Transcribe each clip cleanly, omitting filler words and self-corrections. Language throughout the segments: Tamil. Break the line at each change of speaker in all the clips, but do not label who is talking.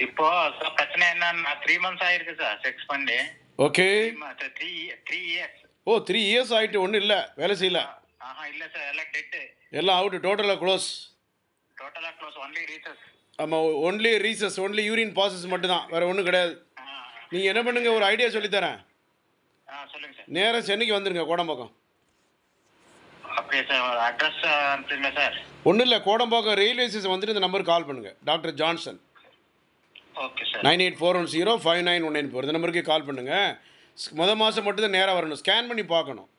இப்போ பிரச்சனை என்னன்னா 3 months ஆயிருக்கு சார் செக்ஸ் பண்ணி.
ஓகே.
3 years.
ஓ 3 இயர்ஸ் ஆகிட்டு ஒன்றும் இல்லை, வேலை செய்யல.
இல்லை சார், எல்லாம் டெட்டு.
எல்லாம் அவுட்டு, டோட்டலாக க்ளோஸ்.
டோட்டலாக க்ளோஸ், ஒன்லி ரீசஸ்.
ஆமாம், only rhesus, only urine process மட்டும்தான், வேறு ஒன்றும் கிடையாது. நீங்கள் என்ன பண்ணுங்க, ஒரு ஐடியா சொல்லித்தரேன்.
சொல்லுங்கள் சார்.
நேராக சென்னைக்கு வந்துடுங்க, கோடம்பாக்கம்.
அப்படியே சார், அட்ரஸ் அனுப்புங்க சார்.
ஒன்றும் இல்லை, கோடம்பாக்கம் ரயில்வே ஸ்டேஷன் வந்துட்டு இந்த நம்பருக்கு கால் பண்ணுங்கள். Doctor Johnson.
Okay sir.
9841059194 இந்த நம்பருக்கு கால் பண்ணுங்கள். மாதம் மட்டும்தான் நேராக வரணும், ஸ்கேன் பண்ணி பார்க்கணும்.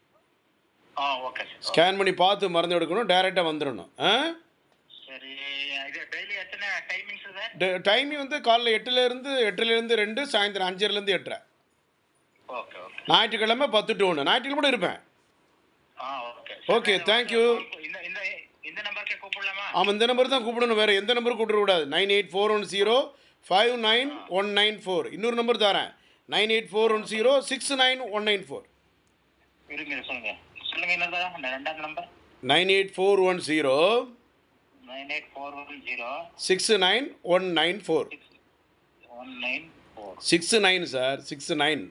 Okay sir.
ஸ்கேன் பண்ணி பார்த்து மருந்து எடுக்கணும், டைரெக்டாக வந்துடணும்.
சரி, இது டெய்லி எத்தனை டைமிங்ஸ் சார்?
டைமிங் வந்து காலைல 8லேருந்து 2, சாயந்தரம் 5லேருந்து 8:30.
Okay okay.
ஞாயிற்றுக்கிழமை 10 to 1, ஞாயிற்றுக்கிழமை கூட இருப்பேன்.
Okay
okay, thank you.
இந்த நம்பருக்கே கூப்பிடலாமா?
ஆமாம், இந்த நம்பர் தான் கூப்பிடணும், வேறு எந்த நம்பரும் கூப்பிடக்கூடாது. 9841059194. இன்னொரு நம்பர் தரேன், 9841069194.
இருங்க சொல்லுங்க சொல்லுங்க, என்னதா ரெண்டாவது நம்பர்?
98410
69104
69 சார், 69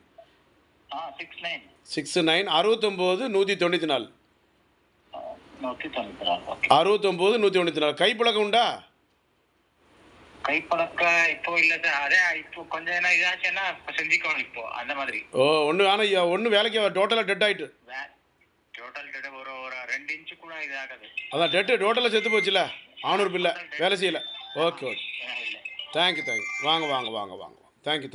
69 69 194 69 194. கைப்பழக்கம் உண்டா?
கைப்பழக்க இப்போ இல்லை சார். அதே இப்போ கொஞ்சம் என்ன இதாச்சுன்னா செஞ்சுக்கணும் இப்போ அந்த மாதிரி.
ஒன்று ஆனால் ஒன்று வேலைக்கு டோட்டலாக டெட் ஆகிட்டு.
டோட்டல் டெட் ஒரு 2 inch கூட இதாகாது.
அதான் டெட்டு டோட்டலாக செத்து போச்சுல, ஆனூர் பில்லை வேலை செய்யலை. Okay okay, thank you. வாங்க தேங்க்யூ.